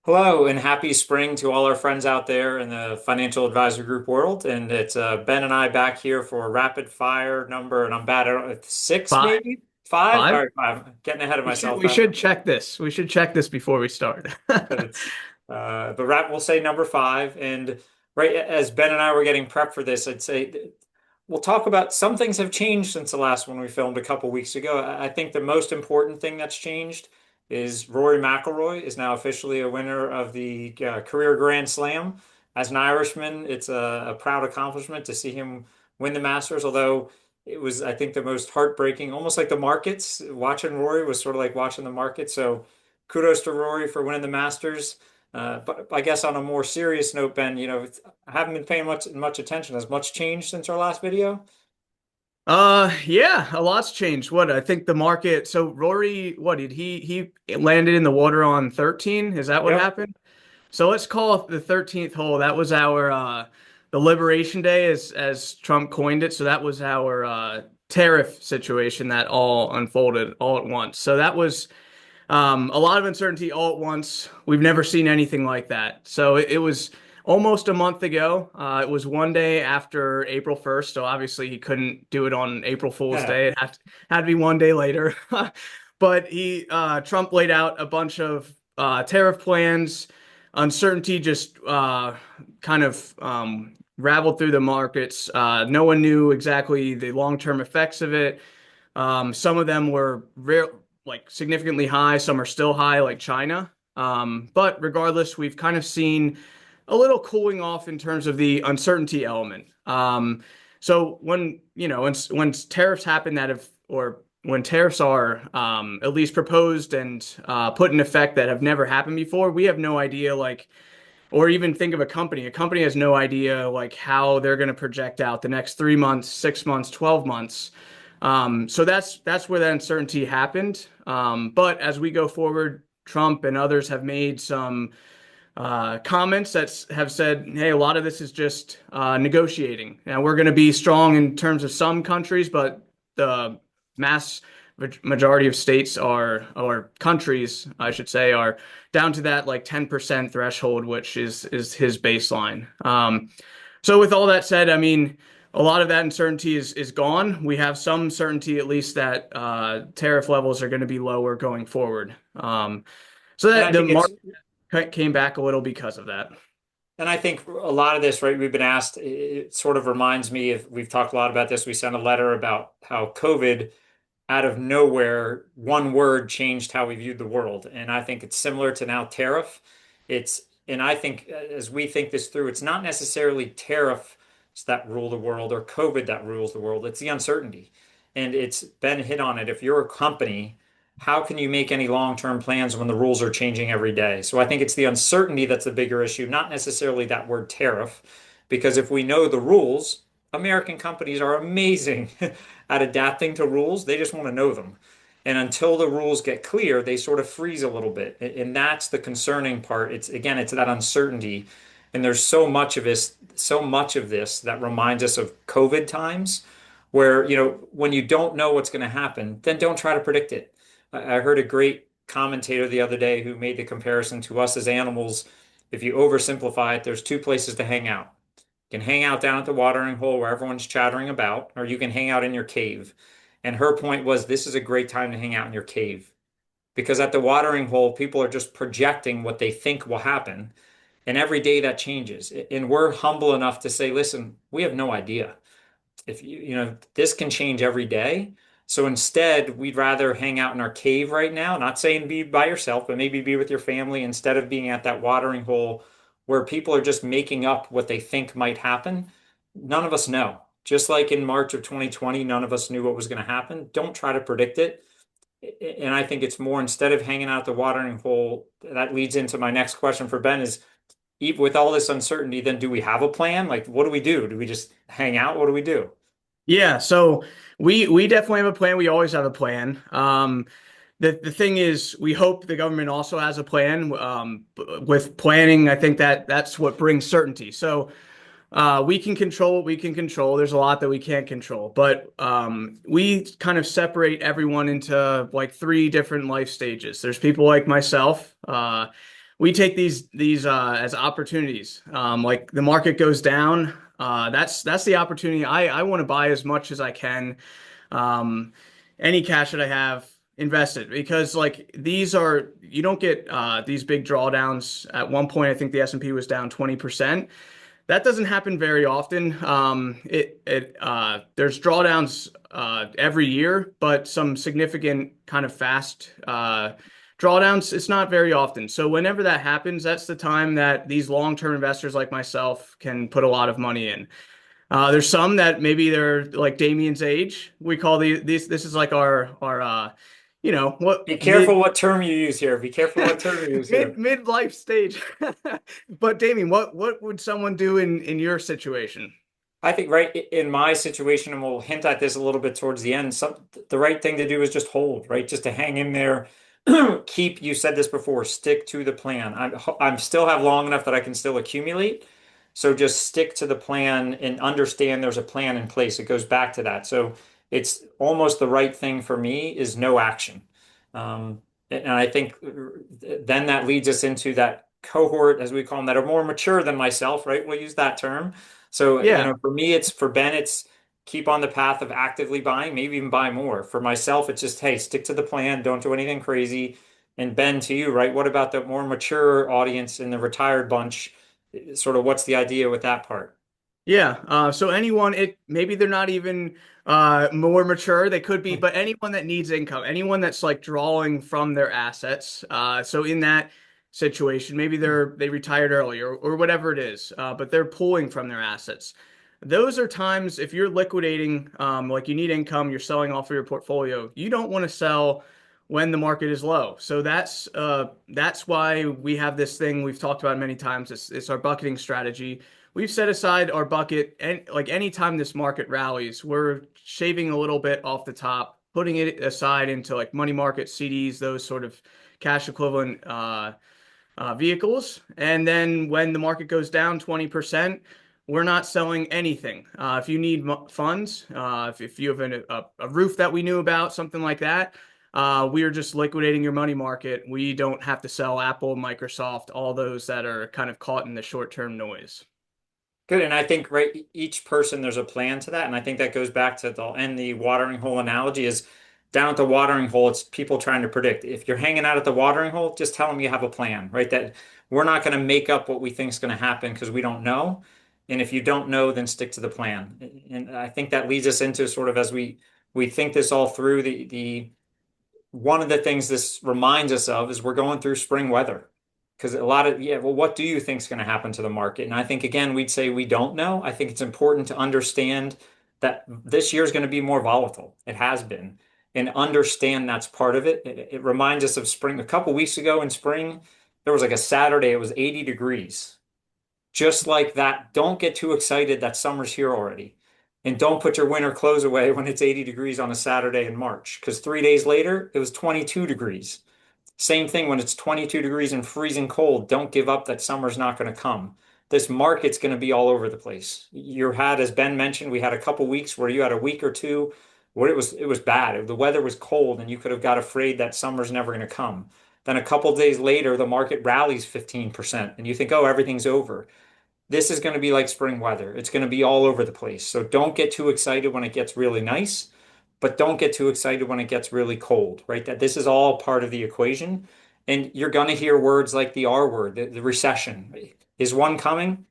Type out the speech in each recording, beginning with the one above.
Hello and happy spring to all our friends out there in the financial advisor group world. And it's Ben and I back here for a rapid fire number, and I'm bad at six, Five. maybe five. All Five? right, five. Getting ahead of We should myself. we should check this. We should check this before we start. But it's but rap we'll say number five. And right as Ben and I were getting prepped for this, I'd say we'll talk about some things have changed since the last one we filmed a couple weeks ago. I think the most important thing that's changed is Rory McIlroy is now officially a winner of the career Grand Slam. As an Irishman, it's a proud accomplishment to see him win the Masters, although it was, I think, the most heartbreaking, almost like the markets. Watching Rory was sort of like watching the market. So kudos to Rory for winning the Masters. But I guess on a more serious note, Ben, I haven't been paying much attention. Has much changed since our last video? Yeah, a lot's changed. What I think the market. So Rory, what did he landed in the water on 13? Is that what Yep. happened? So let's call it the 13th hole. That was our the Liberation Day as Trump coined it. So that was our tariff situation that all unfolded all at once. So that was a lot of uncertainty all at once. We've never seen anything like that. So it was almost a month ago. It was one day after April 1st. So obviously he couldn't do it on April Fool's Day. Had to be one day later. But Trump laid out a bunch of tariff plans. Uncertainty just kind of raveled through the markets. No one knew exactly the long-term effects of it. Some of them were like significantly high. Some are still high, like China. But regardless, we've kind of seen a little cooling off in terms of the uncertainty element. So when tariffs happen that have, or when tariffs are at least proposed and put in effect that have never happened before, we have no idea, like, or even think of a company. A company has no idea like how they're going to project out the next 3 months, 6 months, 12 months. So that's where that uncertainty happened. But as we go forward, Trump and others have made some comments that have said, hey, a lot of this is just negotiating. Now, we're going to be strong in terms of some countries, but the mass majority of states are, or countries, I should say, are down to that like 10% threshold, which is his baseline. So with all that said, I mean, a lot of that uncertainty is gone. We have some certainty, at least, that tariff levels are going to be lower going forward. So And that I the think it's market came back a little because of that. And I think a lot of this, right, we've been asked, it sort of reminds me of, we've talked a lot about this. We sent a letter about how COVID out of nowhere, one word changed how we viewed the world. And I think it's similar to now tariff. And I think as we think this through, it's not necessarily tariffs that rule the world or COVID that rules the world. It's the uncertainty. And it's been hit on it. If you're a company, how can you make any long-term plans when the rules are changing every day? So I think it's the uncertainty that's the bigger issue, not necessarily that word tariff, because if we know the rules, American companies are amazing at adapting to rules. They just want to know them. And until the rules get clear, they sort of freeze a little bit. And that's the concerning part. It's again, it's that uncertainty. And there's so much of this that reminds us of COVID times where, when you don't know what's going to happen, then don't try to predict it. I heard a great commentator the other day who made the comparison to us as animals. If you oversimplify it, there's two places to hang out. You can hang out down at the watering hole where everyone's chattering about, or you can hang out in your cave. And her point was this is a great time to hang out in your cave because at the watering hole, people are just projecting what they think will happen. And every day that changes. And we're humble enough to say, listen, we have no idea. If this can change every day. So instead, we'd rather hang out in our cave right now, not saying be by yourself, but maybe be with your family instead of being at that watering hole where people are just making up what they think might happen. None of us know. Just like in March of 2020, none of us knew what was going to happen. Don't try to predict it. And I think it's more instead of hanging out the watering hole, that leads into my next question for Ben is with all this uncertainty, then do we have a plan? Like, what do we do? Do we just hang out? What do we do? Yeah, so we definitely have a plan. We always have a plan. The thing is, we hope the government also has a plan. With planning, I think that's what brings certainty. So we can control what we can control. There's a lot that we can't control, but we kind of separate everyone into like three different life stages. There's people like myself. we take these as opportunities. Like the market goes down, that's the opportunity. I want to buy as much as I can. Um, any cash that I have invested because like these are you don't get these big drawdowns. At one point, I think the S&P was down 20%. That doesn't happen very often. There's drawdowns every year, but some significant kind of fast drawdowns, it's not very often. So whenever that happens, that's the time that these long-term investors like myself can put a lot of money in. There's some that maybe they're like Damien's age. We call this is like our what Be careful what term you use here. Be careful what term you use here. midlife stage. But Damien, what would someone do in your situation? I think right in my situation, and we'll hint at this a little bit towards the end, the right thing to do is just hold, right? Just to hang in there. Keep, you said this before, stick to the plan. I'm still have long enough that I can still accumulate. So just stick to the plan and understand there's a plan in place. It goes back to that. So it's almost the right thing for me is no action. And I think then that leads us into that cohort, as we call them, that are more mature than myself, right? We'll use that term. So, Yeah. for me, for Ben, it's keep on the path of actively buying, maybe even buy more. For myself, it's just, hey, stick to the plan, don't do anything crazy. And Ben, to you, right? What about the more mature audience in the retired bunch? Sort of what's the idea with that part? Yeah. So anyone, it maybe they're not even more mature. They could be, but anyone that needs income, anyone that's like drawing from their assets. So in that situation, maybe they retired early or whatever it is, but they're pulling from their assets. Those are times if you're liquidating, like you need income, you're selling off of your portfolio. You don't want to sell when the market is low. So that's why we have this thing we've talked about many times. It's our bucketing strategy. We've set aside our bucket, and like anytime this market rallies, we're shaving a little bit off the top, putting it aside into like money market CDs, those sort of cash equivalent vehicles. And then when the market goes down 20%, we're not selling anything. If you need funds, if you have a roof that we knew about, something like that, we are just liquidating your money market. We don't have to sell Apple, Microsoft, all those that are kind of caught in the short-term noise. Good. And I think, right, each person, there's a plan to that. And I think that goes back to the watering hole analogy is down at the watering hole, it's people trying to predict. If you're hanging out at the watering hole, just tell them you have a plan, right? That we're not going to make up what we think is going to happen because we don't know. And if you don't know, then stick to the plan. And I think that leads us into sort of as we think this all through, the one of the things this reminds us of is we're going through spring weather. Because a lot of, yeah, well, what do you think is going to happen to the market? And I think, again, we'd say we don't know. I think it's important to understand that this year is going to be more volatile. It has been. And understand that's part of it. It reminds us of spring. A couple weeks ago in spring, there was like a Saturday, it was 80 degrees. Just like that, don't get too excited that summer's here already. And don't put your winter clothes away when it's 80 degrees on a Saturday in March, because 3 days later, it was 22 degrees. Same thing when it's 22 degrees and freezing cold. Don't give up that summer's not going to come. This market's going to be all over the place. You had, as Ben mentioned, we had a couple weeks where you had a week or two where it was bad. The weather was cold and you could have got afraid that summer's never going to come. Then a couple days later, the market rallies 15% and you think, oh, everything's over. This is going to be like spring weather. It's going to be all over the place. So don't get too excited when it gets really nice, but don't get too excited when it gets really cold, right? That this is all part of the equation. And you're going to hear words like the R word, the recession. Is one coming?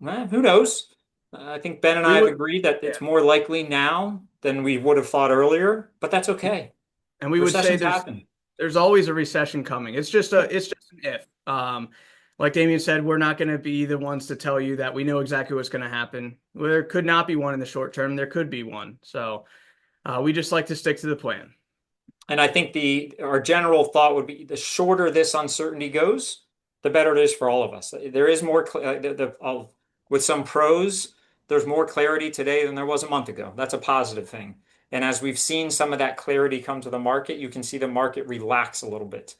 Who knows? I think Ben and I We have would, agreed that yeah. it's more likely now than we would have thought earlier, but that's okay. And we would say Recessions there's happen. there's always a recession coming. It's just an if. Like Damien said, we're not going to be the ones to tell you that we know exactly what's going to happen. There could not be one in the short term. There could be one. So we just like to stick to the plan. And I think the our general thought would be the shorter this uncertainty goes, the better it is for all of us. There is more with some pros, there's more clarity today than there was a month ago. That's a positive thing. And as we've seen some of that clarity come to the market, you can see the market relax a little bit.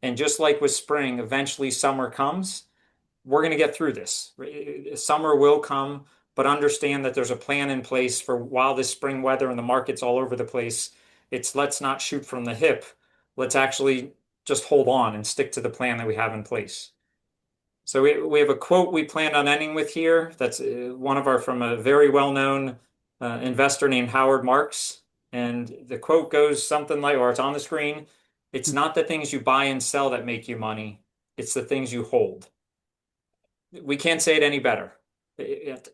And just like with spring, eventually summer comes, we're going to get through this. Summer will come, but understand that there's a plan in place for while this spring weather and the market's all over the place. It's let's not shoot from the hip. Let's actually just hold on and stick to the plan that we have in place. So we have a quote we planned on ending with here. That's one of our from a very well-known investor named Howard Marks. And the quote goes something like, or it's on the screen, it's not the things you buy and sell that make you money, it's the things you hold. We can't say it any better.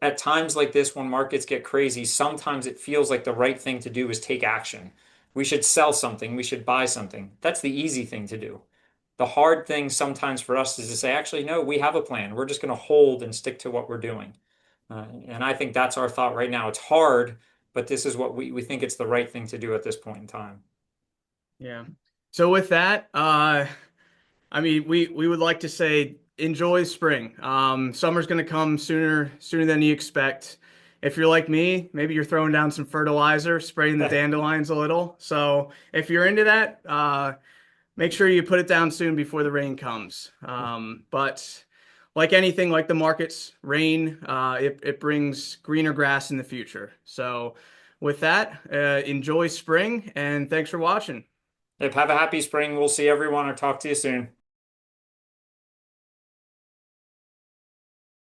At times like this, when markets get crazy, sometimes it feels like the right thing to do is take action. We should sell something, we should buy something. That's the easy thing to do. The hard thing sometimes for us is to say, actually, no, we have a plan. We're just going to hold and stick to what we're doing. And I think that's our thought right now. It's hard, but this is what we think it's the right thing to do at this point in time. Yeah. So with that, I mean, we would like to say enjoy spring. Summer's going to come sooner than you expect. If you're like me, maybe you're throwing down some fertilizer, spraying the dandelions a little. So if you're into that, make sure you put it down soon before the rain comes. But like anything, like the markets, rain, it brings greener grass in the future. So with that, enjoy spring and thanks for watching. Have a happy spring. We'll see everyone or talk to you soon.